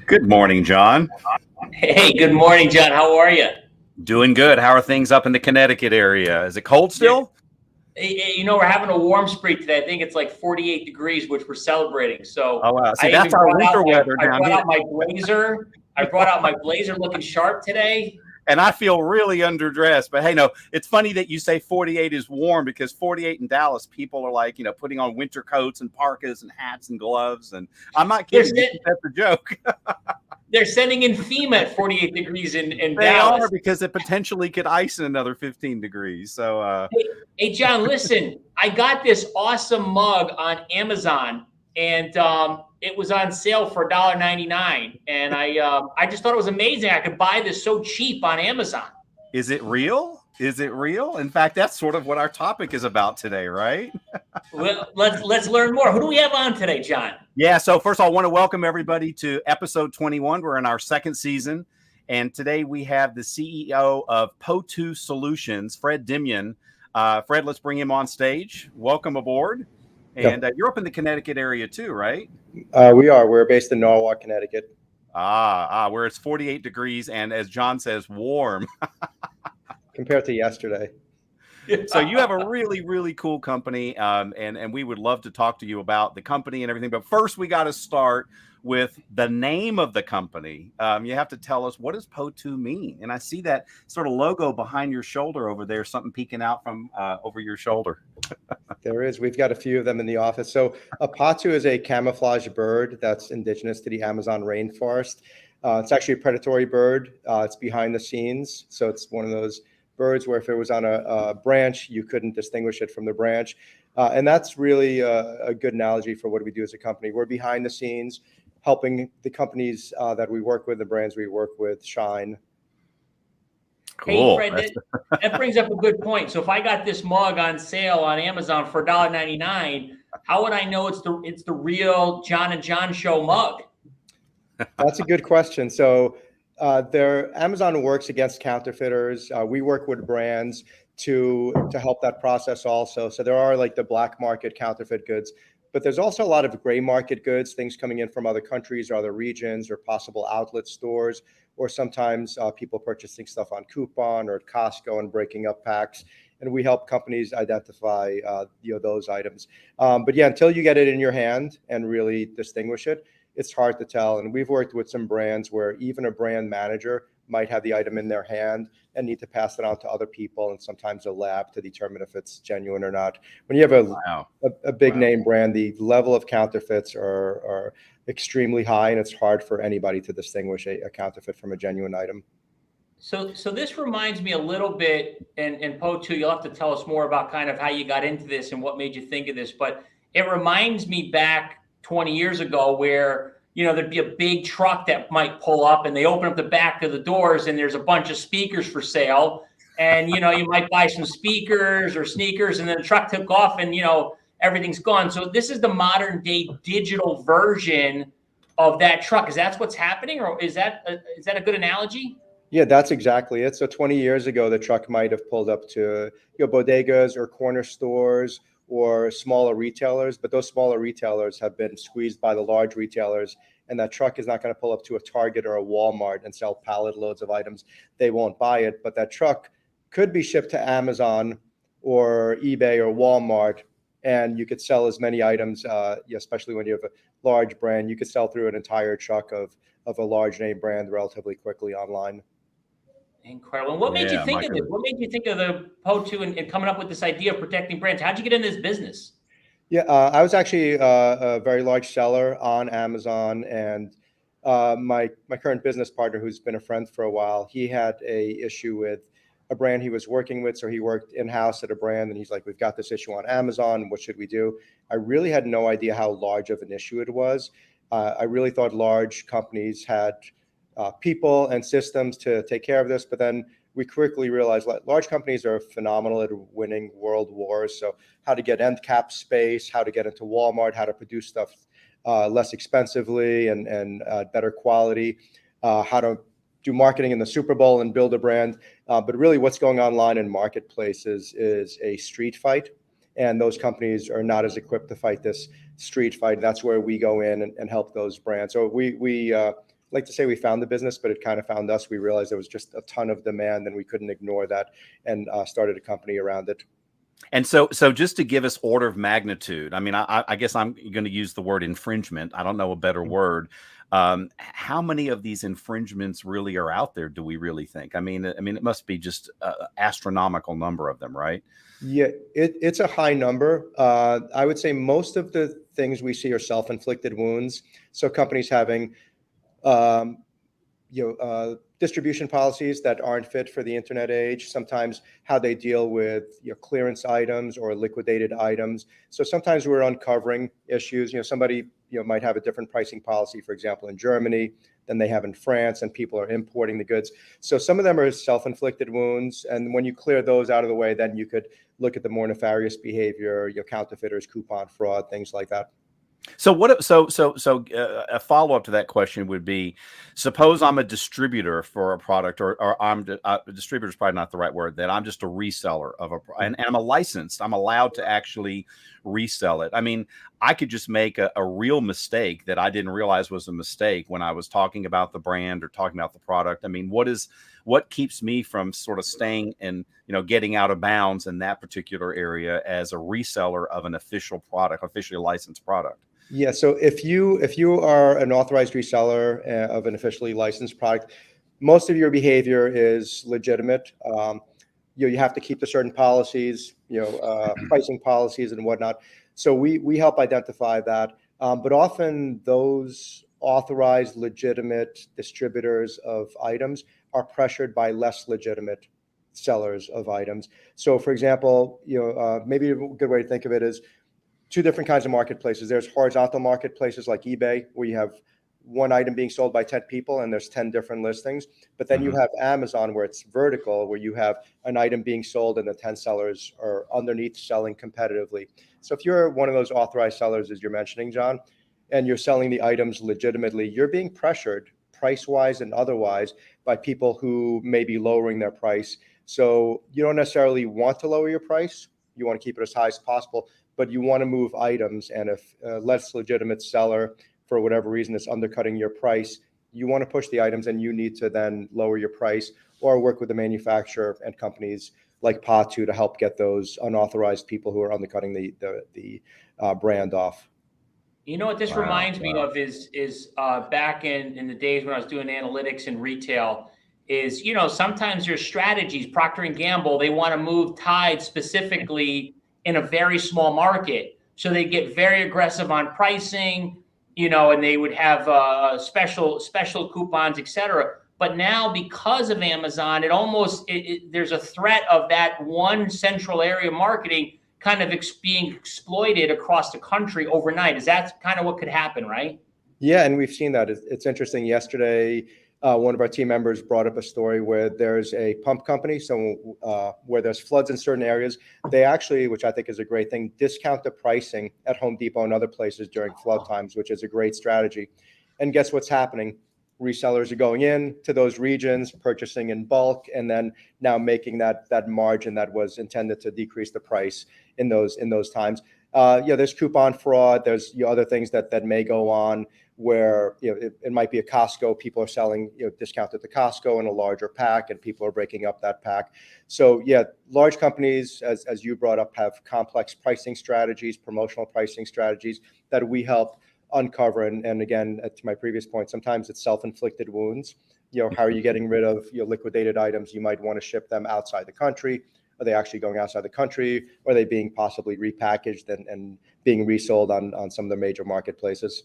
Good morning, John. Hey, good morning, John. How are you? Doing good. How are things up in the Connecticut area? Is it cold Yeah. still? We're having a warm streak today. I think it's like 48 degrees, which we're celebrating. So Oh, wow. See, I that's even our brought out winter my weather I down brought here. out my blazer. I brought out my blazer looking sharp today. And I feel really underdressed. But hey, no, it's funny that you say 48 is warm because 48 in Dallas, people are like, putting on winter coats and parkas and hats and gloves. And I'm not They're kidding. You think that's a joke. they're sending in FEMA at 48 degrees in They are Dallas. because it potentially could ice in another 15 degrees. So, Hey, John, listen, I got this awesome mug on Amazon, and it was on sale for $1.99, and I just thought it was amazing. I could buy this so cheap on Amazon. is it real? Is it real? In fact, that's sort of what our topic is about today, right? Well, let's learn more. Who do we have on today, John? Yeah, so first of all, I want to welcome everybody to episode 21. We're in our second season, and today we have the CEO of Potoo Solutions, Fred Dimyan. Fred, let's bring him on stage. Welcome aboard. And you're up in the Connecticut area too, right? We are. We're based in Norwalk, Connecticut. Where it's 48 degrees and, as John says, warm. Compared to yesterday. So you have a really, really cool company, and we would love to talk to you about the company and everything. But first, we got to start with the name of the company. You have to tell us, what does Potoo mean? And I see that sort of logo behind your shoulder over there, something peeking out from over your shoulder. There is. We've got a few of them in the office. So a Potoo is a camouflage bird that's indigenous to the Amazon rainforest. It's actually a predatory bird. It's behind the scenes. So it's one of those birds where if it was on a branch, you couldn't distinguish it from the branch. And that's really a good analogy for what we do as a company. We're behind the scenes, helping the companies that we work with, the brands we work with, shine. Cool. Hey, Fred, that brings up a good point. So if I got this mug on sale on Amazon for $1.99, how would I know it's the real John and John Show mug? That's a good question. So Amazon works against counterfeiters. We work with brands to help that process also. So there are like the black market counterfeit goods, but there's also a lot of gray market goods, things coming in from other countries or other regions or possible outlet stores, or sometimes people purchasing stuff on coupon or at Costco and breaking up packs. And we help companies identify those items. But yeah, until you get it in your hand and really distinguish it, it's hard to tell. And we've worked with some brands where even a brand manager might have the item in their hand and need to pass it on to other people and sometimes a lab to determine if it's genuine or not. When you have a big name brand, the level of counterfeits are extremely high, and it's hard for anybody to distinguish a counterfeit from a genuine item. So this reminds me a little bit, and Potoo, you'll have to tell us more about kind of how you got into this and what made you think of this, but it reminds me back 20 years ago where, there'd be a big truck that might pull up and they open up the back of the doors and there's a bunch of speakers for sale. And, you might buy some speakers or sneakers, and then the truck took off and, everything's gone. So this is the modern day digital version of that truck. Is that what's happening, or is that a good analogy? Yeah, that's exactly it. So 20 years ago, the truck might have pulled up to bodegas or corner stores or smaller retailers, but those smaller retailers have been squeezed by the large retailers, and that truck is not going to pull up to a Target or a Walmart and sell pallet loads of items. They won't buy it, but that truck could be shipped to Amazon or eBay or Walmart, and you could sell as many items, especially when you have a large brand. You could sell through an entire truck of a large name brand relatively quickly online. Incredible. And what made you think of this? What made you think of the Potoo and coming up with this idea of protecting brands? How'd you get into this business? Yeah, I was actually a very large seller on Amazon, and my current business partner, who's been a friend for a while, he had a issue with a brand he was working with. So he worked in-house at a brand, and he's like, we've got this issue on Amazon. What should we do? I really had no idea how large of an issue it was. I really thought large companies had people and systems to take care of this, but then we quickly realized large companies are phenomenal at winning world wars. So how to get end cap space, how to get into Walmart, how to produce stuff less expensively and better quality, how to do marketing in the Super Bowl and build a brand. But really what's going online in marketplaces is a street fight. And those companies are not as equipped to fight this street fight. That's where we go in and help those brands. So we like to say we found the business, but it kind of found us. We realized there was just a ton of demand and we couldn't ignore that, and started a company around it. And so just to give us order of magnitude, I mean, I guess I'm going to use the word infringement. I don't know a better word. How many of these infringements really are out there? Do we really think? I mean, it must be just an astronomical number of them, right? Yeah, it's a high number. I would say most of the things we see are self-inflicted wounds. So companies having distribution policies that aren't fit for the internet age, sometimes how they deal with clearance items or liquidated items. So sometimes we're uncovering issues. Somebody might have a different pricing policy, for example, in Germany than they have in France, and people are importing the goods. So some of them are self-inflicted wounds. And when you clear those out of the way, then you could look at the more nefarious behavior, counterfeiters, coupon fraud, things like that. So a follow-up to that question would be, suppose I'm a distributor for a product, or a distributor is probably not the right word, that I'm just a reseller of and I'm I'm allowed to actually resell it. I mean, I could just make a real mistake that I didn't realize was a mistake when I was talking about the brand or talking about the product. I mean, what keeps me from sort of staying and, getting out of bounds in that particular area as a reseller of an official product, officially licensed product? Yeah, so if you are an authorized reseller of an officially licensed product, most of your behavior is legitimate. You have to keep to certain policies, pricing policies and whatnot. So we help identify that. But often those authorized, legitimate distributors of items are pressured by less legitimate sellers of items. So, for example, maybe a good way to think of it is two different kinds of marketplaces. There's horizontal marketplaces like eBay, where you have one item being sold by 10 people and there's 10 different listings. But then you have Amazon, where it's vertical, where you have an item being sold and the 10 sellers are underneath selling competitively. So if you're one of those authorized sellers, as you're mentioning, John, and you're selling the items legitimately, you're being pressured price-wise and otherwise by people who may be lowering their price. So you don't necessarily want to lower your price. You want to keep it as high as possible, but you want to move items. And if a less legitimate seller, for whatever reason, is undercutting your price, you want to push the items, and you need to then lower your price or work with the manufacturer and companies like Potoo to help get those unauthorized people who are undercutting the brand off. You know what this reminds me of is back in the days when I was doing analytics in retail, is, sometimes there's strategies. Procter and Gamble, they want to move Tide specifically in a very small market. So they get very aggressive on pricing, and they would have special coupons, etc. But now, because of Amazon, there's a threat of that one central area marketing kind of being exploited across the country overnight. Is that kind of what could happen, right? Yeah, and we've seen that. It's interesting. Yesterday, one of our team members brought up a story where there's a pump company. So where there's floods in certain areas, they actually, which I think is a great thing, discount the pricing at Home Depot and other places during flood times, which is a great strategy. And guess what's happening? Resellers are going in to those regions, purchasing in bulk, and then now making that margin that was intended to decrease the price in those times. There's coupon fraud. There's other things that may go on where it might be a Costco. People are selling discounted to Costco in a larger pack, and people are breaking up that pack. So large companies, as you brought up, have complex pricing strategies, promotional pricing strategies that we help uncover. And again, to my previous point, sometimes it's self-inflicted wounds. How are you getting rid of your liquidated items? You might want to ship them outside the country. Are they actually going outside the country? Or are they being possibly repackaged and being resold on some of the major marketplaces?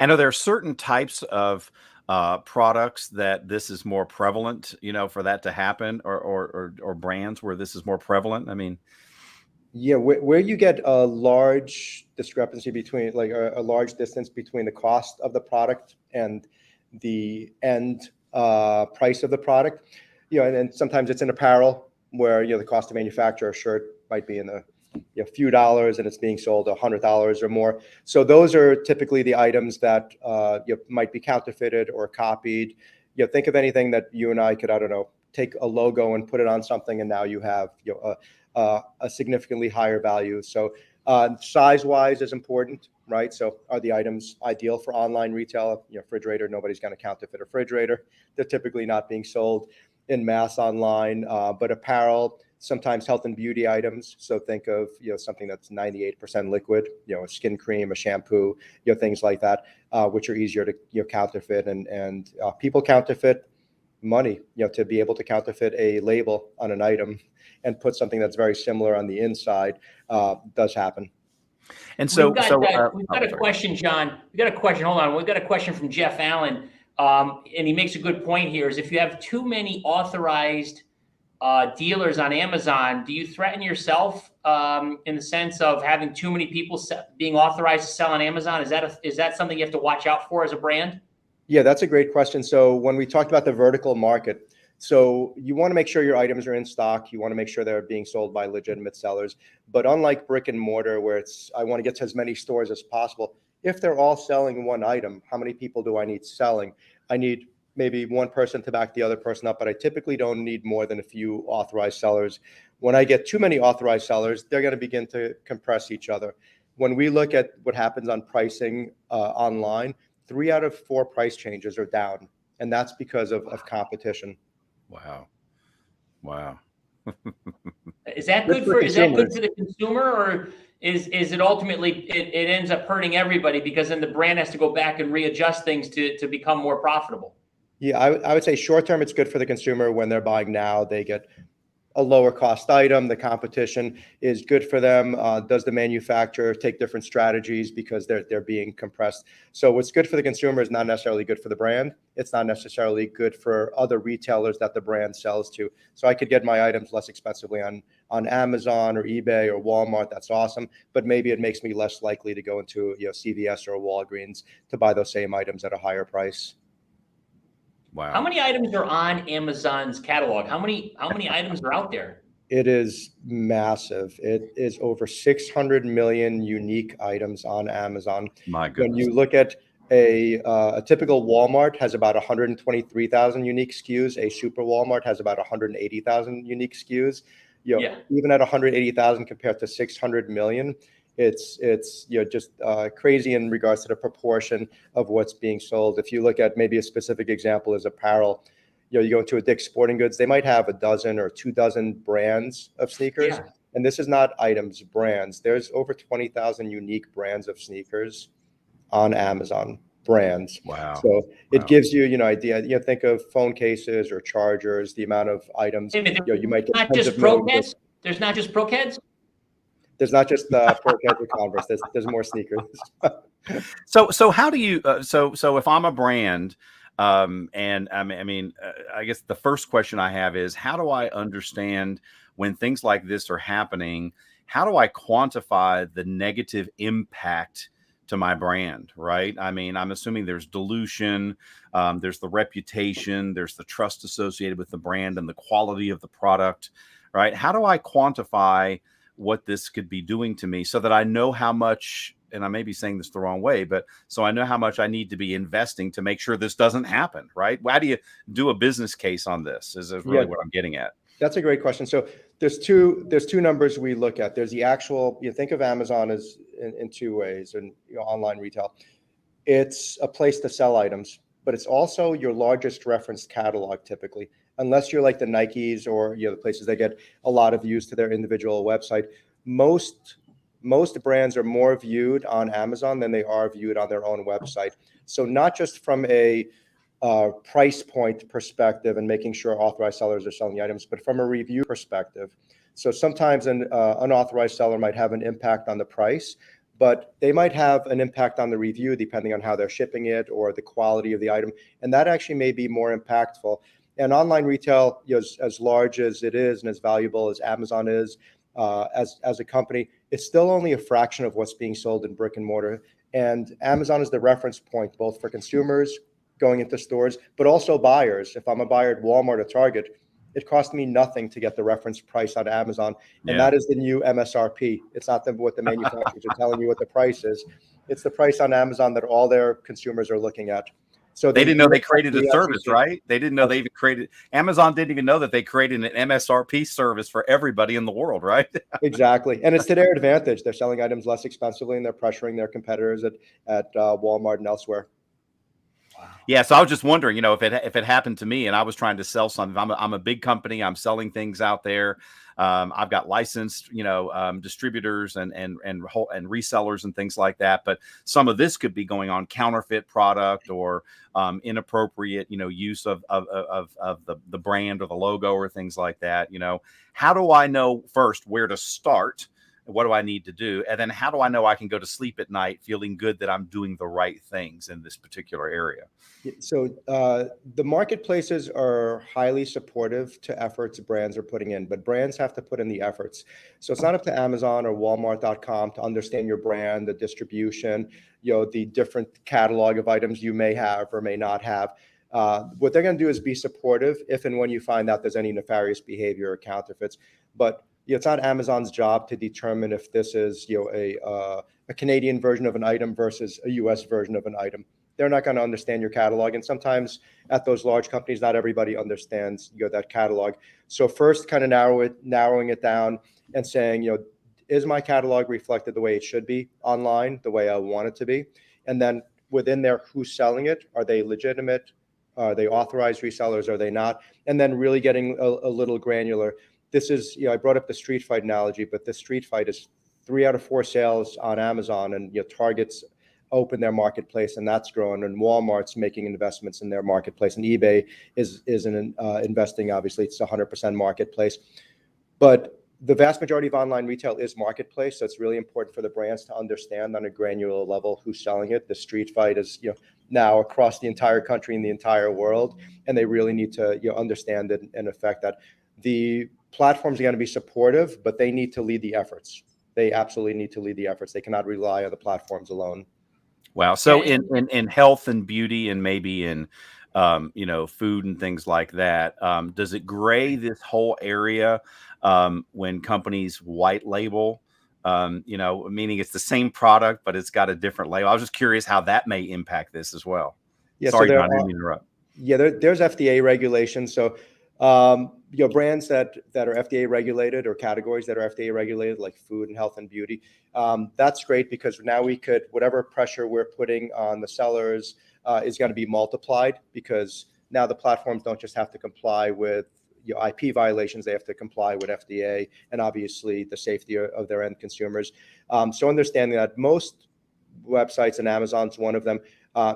And are there certain types of products that this is more prevalent, for that to happen, or brands where this is more prevalent? I mean, yeah, where you get a large discrepancy between, like a large distance between the cost of the product and the end price of the product, and then sometimes it's in apparel where the cost to manufacture a shirt might be in a few dollars and it's being sold $100 or more. So those are typically the items that might be counterfeited or copied. Think of anything that you and I could, I don't know, take a logo and put it on something, and now you have a significantly higher value. So Size-wise is important, right? So are the items ideal for online retail? Refrigerator, nobody's going to counterfeit a refrigerator. They're typically not being sold in mass online, but apparel, sometimes health and beauty items. So think of, something that's 98% liquid, a skin cream, a shampoo, things like that, which are easier to, counterfeit. And people counterfeit money, to be able to counterfeit a label on an item and put something that's very similar on the inside does happen. And so, we've got a question, John. We've got a question. Hold on. We've got a question from Jeff Allen. And he makes a good point here, is if you have too many authorized dealers on Amazon, do you threaten yourself in the sense of having too many people being authorized to sell on Amazon? Is that something you have to watch out for as a brand? Yeah, that's a great question. So when we talked about the vertical market, so you want to make sure your items are in stock. You want to make sure they're being sold by legitimate sellers. But unlike brick and mortar, where I want to get to as many stores as possible, if they're all selling one item, how many people do I need selling? I need maybe one person to back the other person up, but I typically don't need more than a few authorized sellers. When I get too many authorized sellers, they're going to begin to compress each other. When we look at what happens on pricing online, 3 out of 4 price changes are down, and that's because of competition. Wow. Is that good for the consumer, or is it ultimately it ends up hurting everybody because then the brand has to go back and readjust things to become more profitable? Yeah, I would say short term, it's good for the consumer. When they're buying now, they get a lower cost item. The competition is good for them. Does the manufacturer take different strategies because they're being compressed? So what's good for the consumer is not necessarily good for the brand. It's not necessarily good for other retailers that the brand sells to. So I could get my items less expensively on Amazon or eBay or Walmart. That's awesome. But maybe it makes me less likely to go into CVS or Walgreens to buy those same items at a higher price. Wow. How many items are on Amazon's catalog? How many items are out there? It is massive. It is over 600 million unique items on Amazon. My goodness. When you look at a typical Walmart has about 123,000 unique SKUs. A super Walmart has about 180,000 unique SKUs. Even at 180,000 compared to 600 million, it's just crazy in regards to the proportion of what's being sold. If you look at maybe a specific example is apparel, you go into a Dick's Sporting Goods, they might have a dozen or 24 brands of sneakers. And this is not items, brands. There's over 20,000 unique brands of sneakers on Amazon, brands. Wow. So it gives you, idea. Think of phone cases or chargers, the amount of items. You might get not just Pro Heads. There's not just Pro Heads. There's not just Pro Heads or Converse. There's more sneakers. So how do you? So if I'm a brand, and I guess the first question I have is, how do I understand when things like this are happening? How do I quantify the negative impact to my brand, right? I mean, I'm assuming there's dilution, there's the reputation, there's the trust associated with the brand and the quality of the product, right? How do I quantify what this could be doing to me so that I know how much, and I may be saying this the wrong way, but so I know how much I need to be investing to make sure this doesn't happen, right? How do you do a business case on this is really what I'm getting at. That's a great question. So there's two numbers we look at. There's the actual, think of Amazon as in two ways, and online retail. It's a place to sell items, but it's also your largest reference catalog typically, unless you're like the Nikes or the places that get a lot of views to their individual website. Most brands are more viewed on Amazon than they are viewed on their own website. So not just from a price point perspective and making sure authorized sellers are selling the items, but from a review perspective. So sometimes an unauthorized seller might have an impact on the price, but they might have an impact on the review depending on how they're shipping it or the quality of the item. And that actually may be more impactful. And online retail, as large as it is and as valuable as Amazon is, as a company, it's still only a fraction of what's being sold in brick and mortar. And Amazon is the reference point, both for consumers going into stores, but also buyers. If I'm a buyer at Walmart or Target, it costs me nothing to get the reference price on Amazon. And that is the new MSRP. It's not what the manufacturers are telling you what the price is. It's the price on Amazon that all their consumers are looking at. So they didn't know they created a the service, FCC. right? They didn't know they even created. Amazon didn't even know that they created an MSRP service for everybody in the world, right? Exactly, and it's to their advantage. They're selling items less expensively, and they're pressuring their competitors at Walmart and elsewhere. Yeah, so I was just wondering, if it happened to me and I was trying to sell something. I'm a big company. I'm selling things out there. I've got licensed, distributors and resellers and things like that. But some of this could be going on counterfeit product or inappropriate, use of the brand or the logo or things like that. How do I know first where to start? What do I need to do? And then how do I know I can go to sleep at night feeling good that I'm doing the right things in this particular area? So the marketplaces are highly supportive to efforts brands are putting in, but brands have to put in the efforts. So it's not up to Amazon or Walmart.com to understand your brand, the distribution, the different catalog of items you may have or may not have. What they're going to do is be supportive if and when you find out there's any nefarious behavior or counterfeits. But it's not Amazon's job to determine if this is a Canadian version of an item versus a US version of an item. They're not going to understand your catalog. And sometimes at those large companies, not everybody understands that catalog. So first kind of narrowing it down and saying, is my catalog reflected the way it should be online, the way I want it to be? And then within there, who's selling it? Are they legitimate? Are they authorized resellers? Are they not? And then really getting a little granular. This is, I brought up the street fight analogy, but the street fight is 3 out of 4 sales on Amazon, and Target's open their marketplace, and that's growing, and Walmart's making investments in their marketplace, and eBay is investing. Obviously, it's 100% marketplace, but the vast majority of online retail is marketplace. So it's really important for the brands to understand on a granular level who's selling it. The street fight is now across the entire country and the entire world, and they really need to understand it and affect that. The platforms are going to be supportive, but they need to lead the efforts. They absolutely need to lead the efforts. They cannot rely on the platforms alone. Wow. So in health and beauty and maybe in, food and things like that, does it gray this whole area when companies white label, meaning it's the same product, but it's got a different label? I was just curious how that may impact this as well. Yeah, Sorry, so John, I didn't mean to interrupt. Yeah, there's FDA regulations. So, brands that are FDA regulated or categories that are FDA regulated, like food and health and beauty, that's great because now whatever pressure we're putting on the sellers is going to be multiplied, because now the platforms don't just have to comply with IP violations, they have to comply with FDA and obviously the safety of their end consumers. So understanding that most websites, and Amazon's one of them,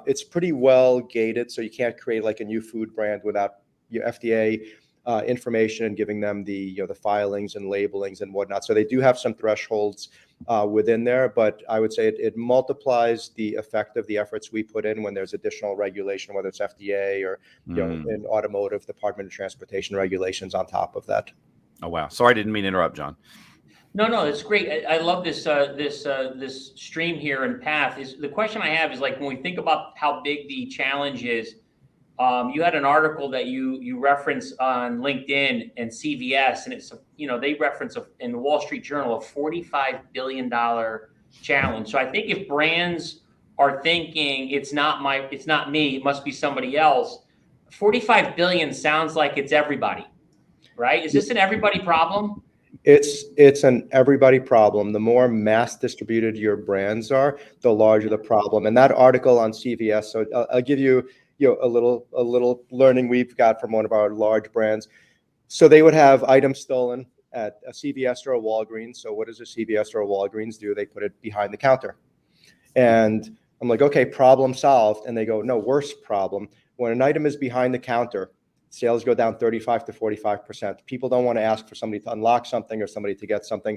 it's pretty well gated, so you can't create like a new food brand without your FDA information and giving them the the filings and labelings and whatnot. So they do have some thresholds within there, but I would say it multiplies the effect of the efforts we put in when there's additional regulation, whether it's FDA or in automotive, Department of Transportation regulations on top of that. Oh wow! Sorry, I didn't mean to interrupt, John. No, it's great. I love this this stream here and path. Is the question I have is, like, when we think about how big the challenge is, you had an article that you reference on LinkedIn and CVS, and it's they reference in the Wall Street Journal a $45 billion challenge. So I think if brands are thinking it's not me, it must be somebody else, 45 billion sounds like it's everybody, right? Is this an everybody problem? It's an everybody problem. The more mass distributed your brands are, the larger the problem. And that article on CVS, so I'll give you a little learning we've got from one of our large brands. So they would have items stolen at a CVS or a Walgreens. So what does a CVS or a Walgreens do? They put it behind the counter. And I'm like, okay, problem solved. And they go, no, worse problem. When an item is behind the counter, sales go down 35 to 45%. People don't want to ask for somebody to unlock something or somebody to get something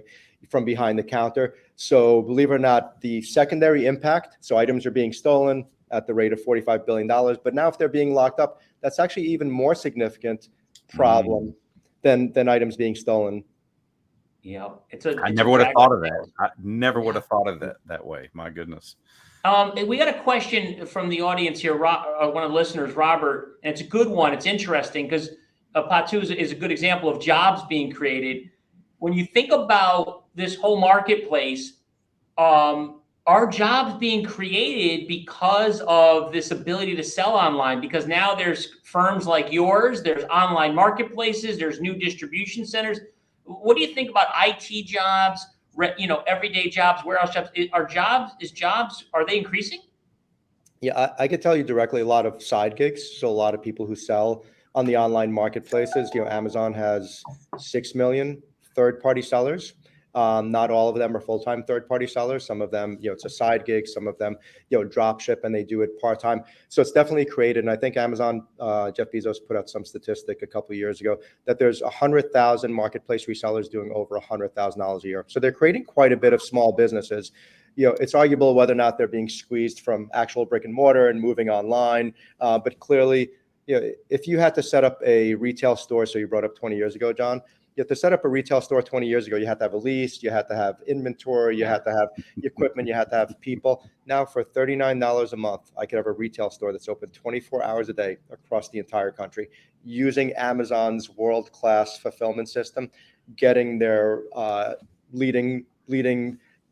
from behind the counter. So believe it or not, the secondary impact, so items are being stolen at the rate of $45 billion. But now if they're being locked up, that's actually even more significant problem than items being stolen. Yeah, I never would have thought of that. I never would have thought of that way. My goodness. We got a question from the audience here, one of the listeners, Robert, and it's a good one. It's interesting because Potoo is a good example of jobs being created. When you think about this whole marketplace, are jobs being created because of this ability to sell online? Because now there's firms like yours, there's online marketplaces, there's new distribution centers. What do you think about IT jobs, everyday jobs, warehouse jobs? Are they increasing? Yeah, I could tell you directly a lot of side gigs. So a lot of people who sell on the online marketplaces. Amazon has 6 million third-party sellers. Not all of them are full-time third-party sellers. Some of them, it's a side gig. Some of them, drop ship and they do it part-time. So it's definitely created. And I think Amazon, Jeff Bezos put out some statistic a couple of years ago that there's 100,000 marketplace resellers doing over $100,000 a year. So they're creating quite a bit of small businesses. It's arguable whether or not they're being squeezed from actual brick and mortar and moving online. But clearly, if you had to set up a retail store, so you brought up 20 years ago, John, you have to set up a retail store 20 years ago. You had to have a lease, you had to have inventory, you had to have equipment, you had to have people. Now for $39 a month, I could have a retail store that's open 24 hours a day across the entire country using Amazon's world-class fulfillment system, getting their leading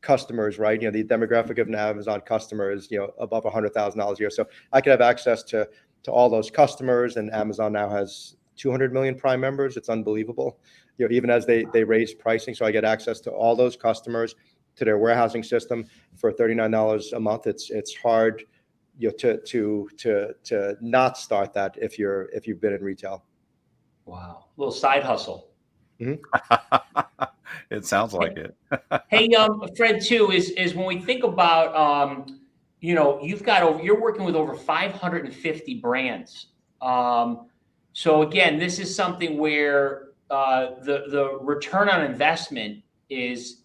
customers, right? The demographic of an Amazon customer is, above $100,000 a year. So I could have access to all those customers, and Amazon now has 200 million Prime members. It's unbelievable. Even as they raise pricing, so I get access to all those customers, to their warehousing system for $39 a month. It's hard, to not start that if you've been in retail. Wow, a little side hustle. Mm-hmm. It sounds like it. Hey, Fred, too, is when we think about, you're working with over 550 brands. So again, this is something where the return on investment is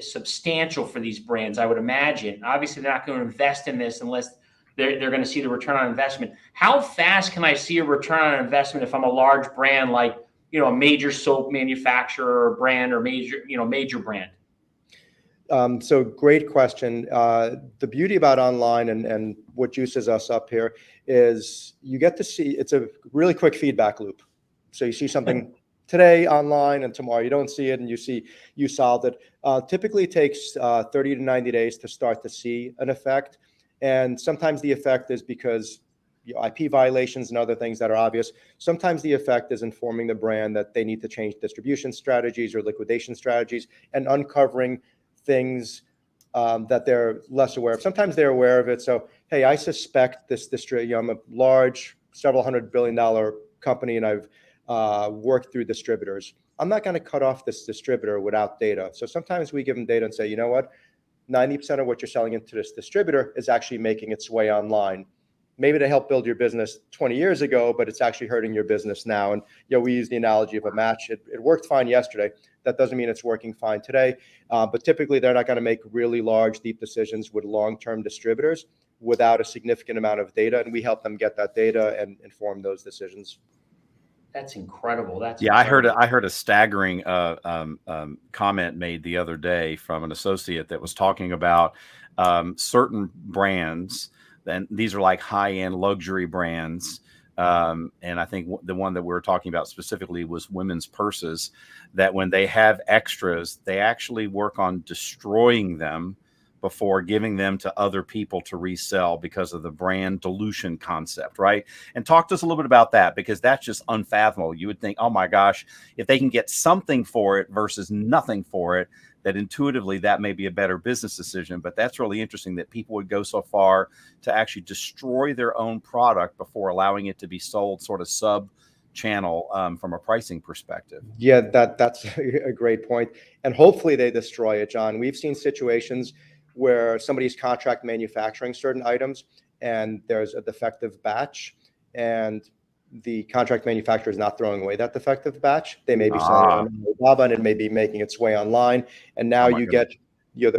substantial for these brands, I would imagine. Obviously, they're not going to invest in this unless they're going to see the return on investment. How fast can I see a return on investment if I'm a large brand like, a major soap manufacturer or brand, or major brand? So great question. The beauty about online and what juices us up here is you get to see, it's a really quick feedback loop. So you see something today online and tomorrow you don't see it and you solved it. Typically it takes 30 to 90 days to start to see an effect. And sometimes the effect is because IP violations and other things that are obvious. Sometimes the effect is informing the brand that they need to change distribution strategies or liquidation strategies and uncovering things that they're less aware of. Sometimes they're aware of it. So, hey, I suspect this I'm a large, several $100 billion company, and I've worked through distributors. I'm not going to cut off this distributor without data. So sometimes we give them data and say, you know what, 90% of what you're selling into this distributor is actually making its way online. Maybe to help build your business 20 years ago, but it's actually hurting your business now. And we use the analogy of a match. It worked fine yesterday. That doesn't mean it's working fine today. But typically, they're not going to make really large, deep decisions with long-term distributors without a significant amount of data. And we help them get that data and inform those decisions. That's incredible. Incredible. I heard a staggering comment made the other day from an associate that was talking about certain brands. And these are like high-end luxury brands. And I think the one that we were talking about specifically was women's purses, that when they have extras, they actually work on destroying them before giving them to other people to resell because of the brand dilution concept, right? And talk to us a little bit about that, because that's just unfathomable. You would think, oh my gosh, if they can get something for it versus nothing for it, that intuitively that may be a better business decision. But that's really interesting that people would go so far to actually destroy their own product before allowing it to be sold sort of sub-channel from a pricing perspective. Yeah, that's a great point. And hopefully they destroy it, John. We've seen situations where somebody's contract manufacturing certain items and there's a defective batch, and the contract manufacturer is not throwing away that defective batch. They may be selling it on Alibaba, and it may be making its way online. And now you get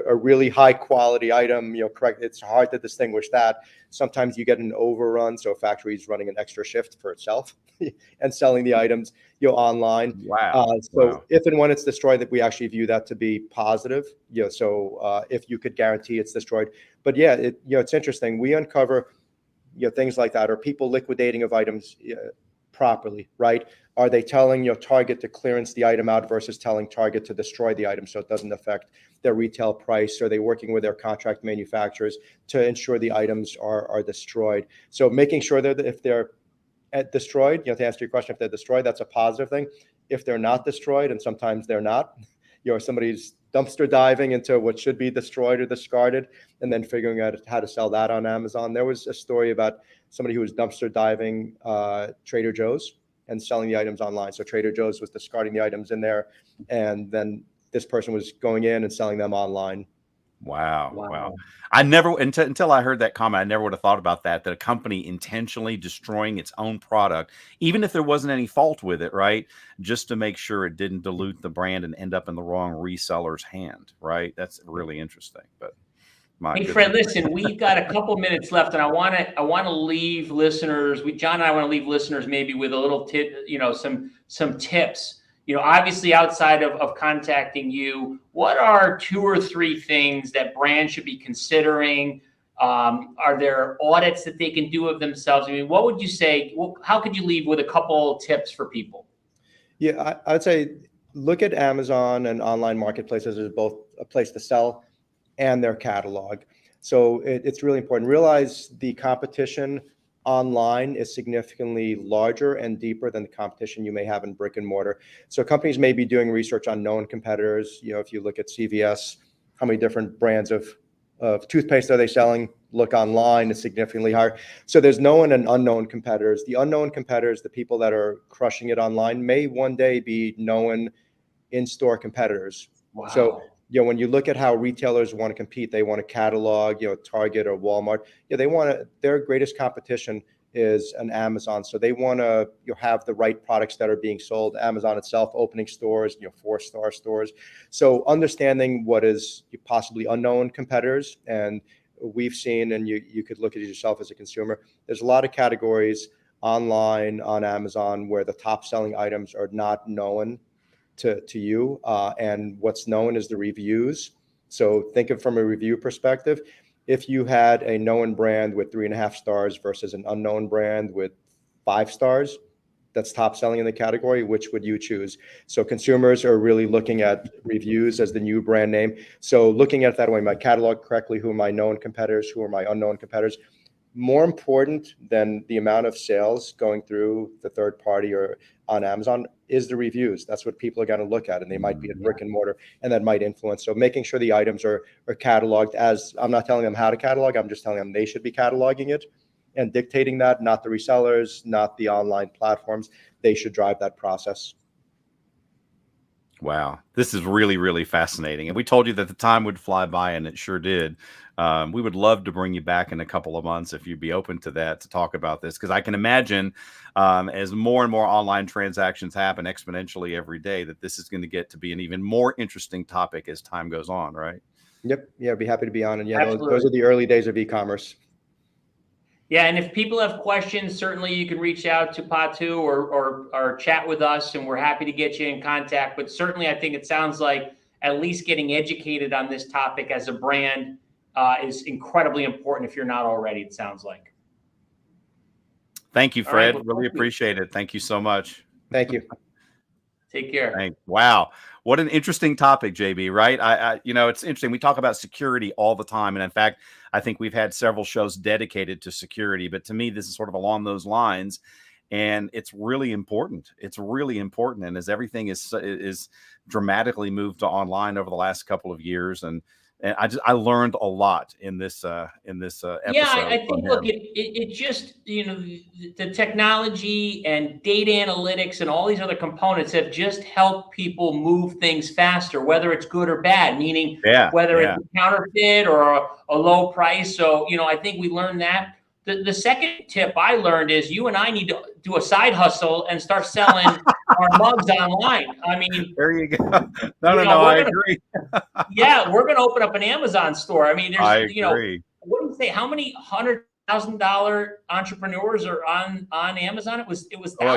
a really high quality item, correct. It's hard to distinguish that. Sometimes you get an overrun. So a factory is running an extra shift for itself and selling the items, online. Wow. So if and when it's destroyed, that we actually view that to be positive. So if you could guarantee it's destroyed, but it's interesting. We uncover things like that, or people liquidating of items properly, right? Are they telling Target to clearance the item out versus telling Target to destroy the item so it doesn't affect their retail price? Are they working with their contract manufacturers to ensure the items are destroyed? So making sure that if they're destroyed, to answer your question, if they're destroyed, that's a positive thing. If they're not destroyed, and sometimes they're not, somebody's dumpster diving into what should be destroyed or discarded, and then figuring out how to sell that on Amazon. There was a story about somebody who was dumpster diving Trader Joe's and selling the items online. So Trader Joe's was discarding the items in there, and then this person was going in and selling them online. Wow. I never, until I heard that comment, I never would have thought about that a company intentionally destroying its own product, even if there wasn't any fault with it, right? Just to make sure it didn't dilute the brand and end up in the wrong reseller's hand, right? That's really interesting. But hey, Fred, listen, we've got a couple minutes left, and I want to leave listeners. John and I want to leave listeners maybe with a little tip, some tips. Obviously outside of contacting you, what are 2 or 3 things that brands should be considering? Are there audits that they can do of themselves? I mean, what would you say? How could you leave with a couple tips for people? Yeah, I would say look at Amazon and online marketplaces as both a place to sell and their catalog. So it's really important. Realize the competition online is significantly larger and deeper than the competition you may have in brick and mortar. So companies may be doing research on known competitors. If you look at CVS, how many different brands of toothpaste are they selling? Look online, is significantly higher. So there's known and unknown competitors. The unknown competitors, the people that are crushing it online, may one day be known in-store competitors. Wow. So when you look at how retailers want to compete, they want to catalog, Target or Walmart. Their greatest competition is an Amazon. So they want to have the right products that are being sold. Amazon itself opening stores, 4-star stores. So understanding what is possibly unknown competitors, and we've seen, and you could look at it yourself as a consumer, there's a lot of categories online on Amazon where the top selling items are not known to you, and what's known is the reviews. So think of from a review perspective. If you had a known brand with 3.5 stars versus an unknown brand with 5 stars, that's top selling in the category, which would you choose? So consumers are really looking at reviews as the new brand name. So looking at it that way, my catalog correctly, who are my known competitors, who are my unknown competitors. More important than the amount of sales going through the third party or on Amazon is the reviews. That's what people are going to look at, and they might be at brick and mortar, and that might influence. So making sure the items are cataloged, as I'm not telling them how to catalog, I'm just telling them they should be cataloging it and dictating that, not the resellers, not the online platforms. They should drive that process. Wow. This is really, really fascinating. And we told you that the time would fly by, and it sure did. We would love to bring you back in a couple of months if you'd be open to that, to talk about this, because I can imagine as more and more online transactions happen exponentially every day, that this is going to get to be an even more interesting topic as time goes on, right? Yep. Yeah, I'd be happy to be on. And yeah, those are the early days of e-commerce. Yeah, and if people have questions, certainly you can reach out to Potoo or chat with us, and we're happy to get you in contact. But certainly, I think it sounds like at least getting educated on this topic as a brand is incredibly important if you're not already, it sounds like. Thank you, Fred. Right, well, really appreciate it. Thank you so much. Thank you. Take care. Wow. What an interesting topic, JB, right? It's interesting. We talk about security all the time. And in fact, I think we've had several shows dedicated to security. But to me, this is sort of along those lines. And it's really important. It's really important. And as everything is dramatically moved to online over the last couple of years, and I learned a lot in this episode. Yeah, I think, look, it just, the technology and data analytics and all these other components have just helped people move things faster, whether it's good or bad, meaning whether it's a counterfeit or a low price. So, I think we learned that. The second tip I learned is you and I need to do a side hustle and start selling our mugs online. I mean, there you go. No, I agree. Yeah, we're going to open up an Amazon store. I mean, I agree. What do you say? How many $100,000 entrepreneurs are on Amazon? It was thousands. Oh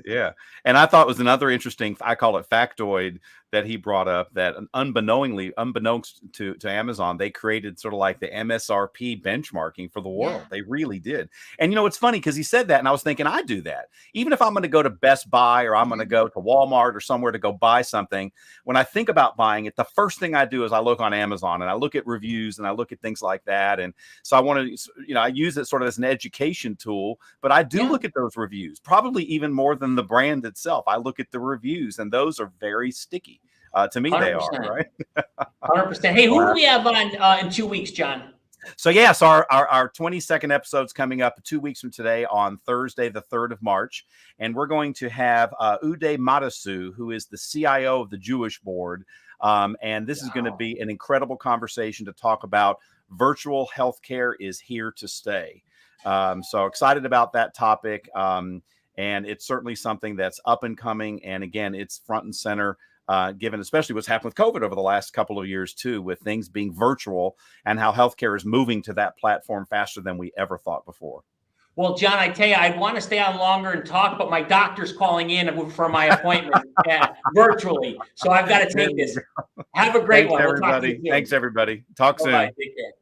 yeah. And I thought it was another interesting, I call it factoid, that he brought up, that unbeknownst to Amazon, they created sort of like the MSRP benchmarking for the world. They really did. And it's funny because he said that, and I was thinking, I do that. Even if I'm going to go to Best Buy or I'm going to go to Walmart or somewhere to go buy something, when I think about buying it, the first thing I do is I look on Amazon and I look at reviews and I look at things like that. And so I want to, I use it sort of as an education tool, but I do look at those reviews, probably even more than the brand itself. I look at the reviews, and those are very sticky. To me, 100%. They are, right? 100%. Hey, who do we have on in 2 weeks, John? So yes, our 22nd episode's coming up 2 weeks from today on Thursday, the 3rd of March. And we're going to have Uday Matasu, who is the CIO of the Jewish Board. And this is going to be an incredible conversation to talk about virtual healthcare is here to stay. So excited about that topic. And it's certainly something that's up and coming. And again, it's front and center, given especially what's happened with COVID over the last couple of years too, with things being virtual and how healthcare is moving to that platform faster than we ever thought before. Well, John, I tell you, I'd want to stay on longer and talk, but my doctor's calling in for my appointment virtually. So I've got to take this. Have a great one. Everybody. Thanks, everybody. Talk soon. Take care.